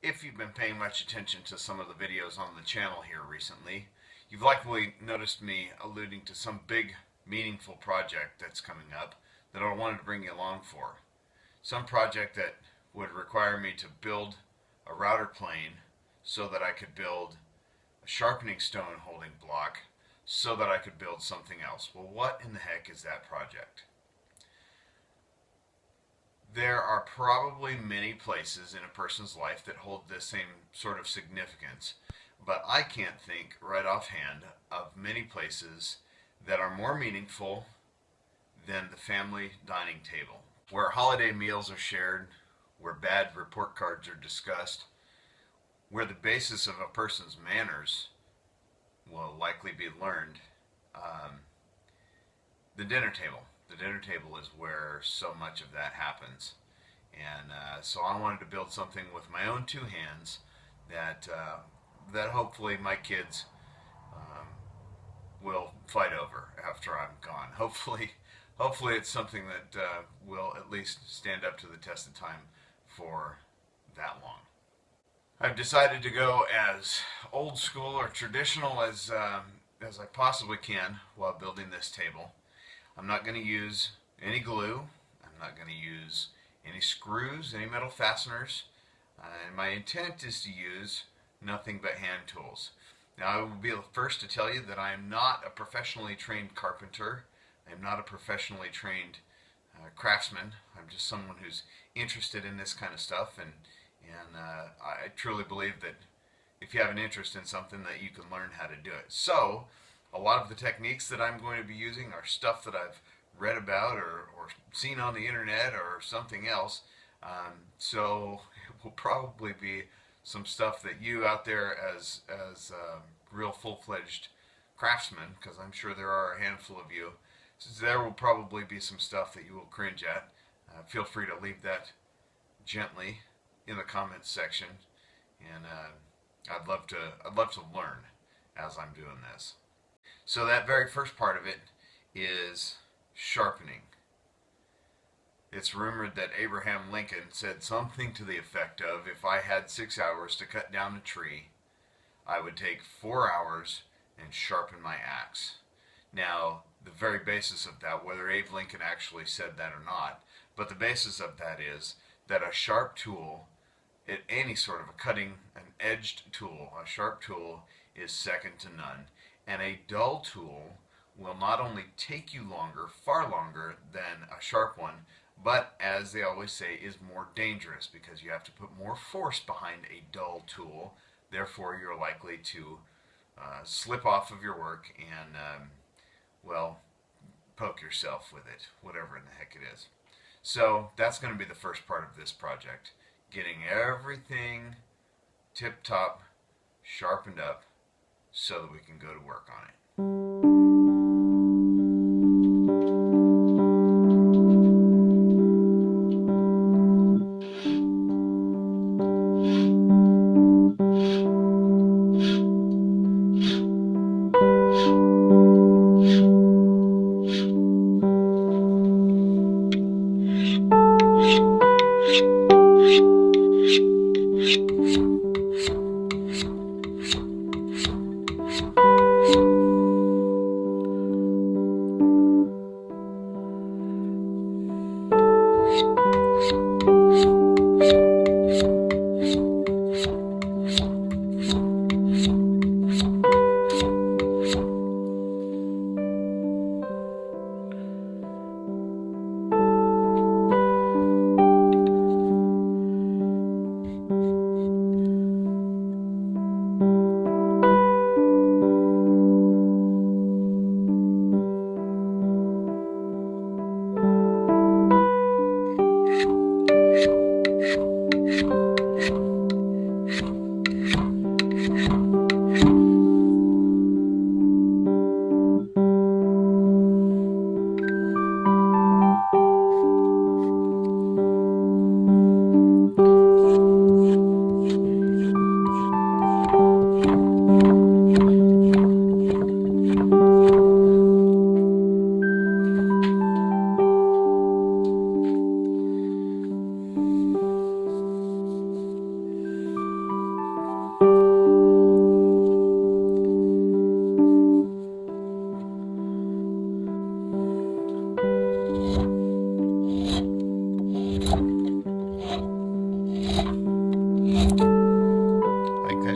If you've been paying much attention to some of the videos on the channel here recently, you've likely noticed me alluding to some big, meaningful project that's coming up that I wanted to bring you along for. Some project that would require me to build a router plane so that I could build a sharpening stone holding block so that I could build something else. Well, what in the heck is that project? There are probably many places in a person's life that hold this same sort of significance, but I can't think right offhand of many places that are more meaningful than the family dining table, where holiday meals are shared, where bad report cards are discussed, where the basis of a person's manners will likely be learned. The dinner table. The dinner table is where so much of that happens. And so I wanted to build something with my own two hands that that hopefully my kids will fight over after I'm gone. Hopefully it's something that will at least stand up to the test of time for that long. I've decided to go as old school or traditional as I possibly can while building this table. I'm not going to use any glue. I'm not going to use any screws, any metal fasteners. And my intent is to use nothing but hand tools. Now, I will be the first to tell you that I am not a professionally trained carpenter. I am not a professionally trained craftsman. I'm just someone who's interested in this kind of stuff, and I truly believe that if you have an interest in something, that you can learn how to do it. So a lot of the techniques that I'm going to be using are stuff that I've read about or seen on the internet or something else. So it will probably be some stuff that you out there as real full-fledged craftsmen, because I'm sure there are a handful of you, so there will probably be some stuff that you will cringe at. Feel free to leave that gently in the comments section, and I'd love to learn as I'm doing this. So that very first part of it is sharpening. It's rumored that Abraham Lincoln said something to the effect of, if I had 6 hours to cut down a tree, I would take 4 hours and sharpen my axe. Now, the very basis of that, whether Abe Lincoln actually said that or not, but the basis of that is that a sharp tool, any sort of a cutting, an edged tool, a sharp tool is second to none. And a dull tool will not only take you longer, far longer than a sharp one, but as they always say, is more dangerous because you have to put more force behind a dull tool. Therefore, you're likely to slip off of your work and, well, poke yourself with it, whatever in the heck it is. So that's going to be the first part of this project, getting everything tip-top sharpened up so that we can go to work on it.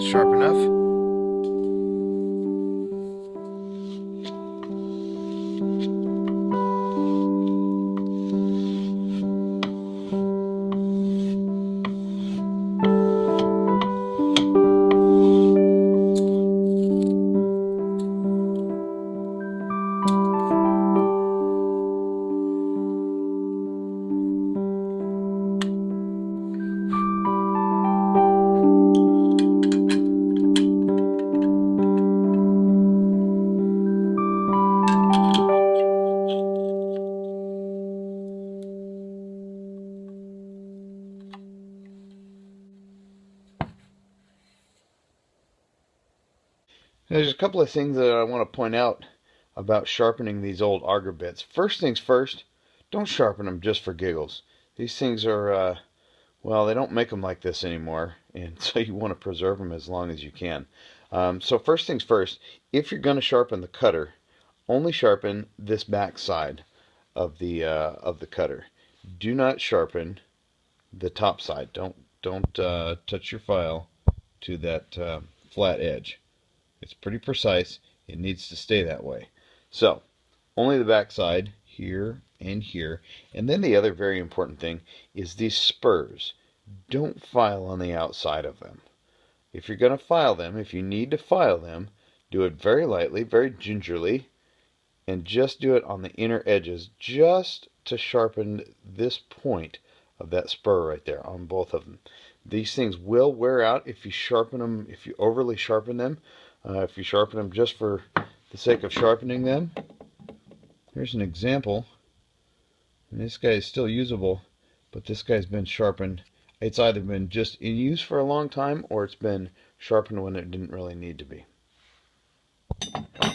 it's sharp enough. There's a couple of things that I want to point out about sharpening these old auger bits. First things first, don't sharpen them just for giggles. These things are, well, they don't make them like this anymore, and so you want to preserve them as long as you can. So first things first, if you're going to sharpen the cutter, only sharpen this back side of the cutter. Do not sharpen the top side. Don't touch your file to that flat edge. It's pretty precise. It needs to stay that way. So, only the back side, here and here. And then the other very important thing is these spurs. Don't file on the outside of them. If you're going to file them, if you need to file them, do it very lightly, very gingerly, and just do it on the inner edges, just to sharpen this point of that spur right there on both of them. These things will wear out if you sharpen them, if you overly sharpen them. If you sharpen them just for the sake of sharpening them. Here's an example. And this guy is still usable, but this guy's been sharpened. It's either been just in use for a long time, or it's been sharpened when it didn't really need to be.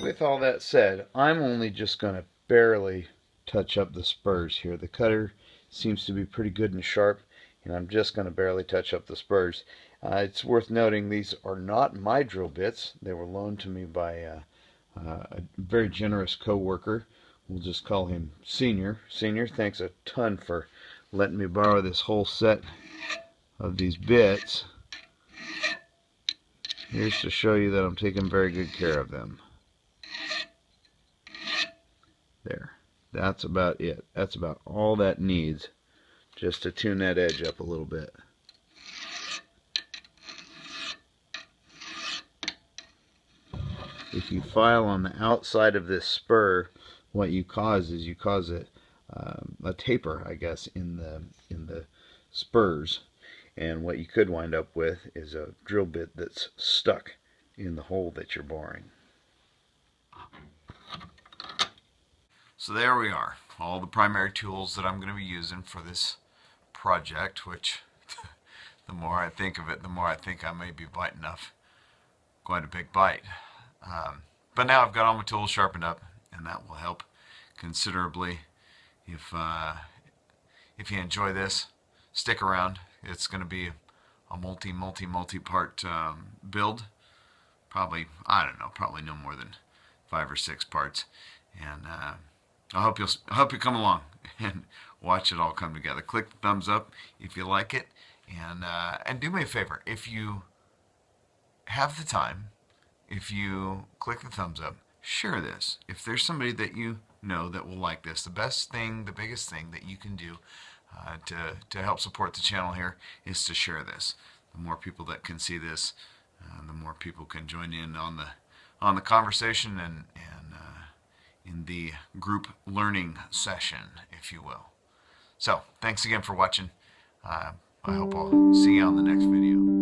With all that said, I'm only just going to barely touch up the spurs here. The cutter seems to be pretty good and sharp, and I'm just going to barely touch up the spurs. It's worth noting these are not my drill bits. They were loaned to me by a very generous co-worker. We'll just call him Senior. Senior, thanks a ton for letting me borrow this whole set of these bits. Here's to show you that I'm taking very good care of them. There. That's about it. That's about all that needs, just to tune that edge up a little bit. If you file on the outside of this spur, what you cause is you cause a taper, I guess, in the spurs, and what you could wind up with is a drill bit that's stuck in the hole that you're boring. So there we are, all the primary tools that I'm going to be using for this project, which the more I think of it, the more I think I may be biting off quite a big bite. But now I've got all my tools sharpened up, and that will help considerably. If you enjoy this, stick around. It's going to be a multi-part build. Probably, I don't know, probably no more than 5 or 6 parts. And I hope you come along and watch it all come together. Click the thumbs up if you like it, and do me a favor, if you have the time. If you click the thumbs up, share this. If there's somebody that you know that will like this, the best thing, the biggest thing that you can do to help support the channel here is to share this. The more people that can see this, the more people can join in on the conversation and in the group learning session, if you will. So, thanks again for watching. I hope I'll see you on the next video.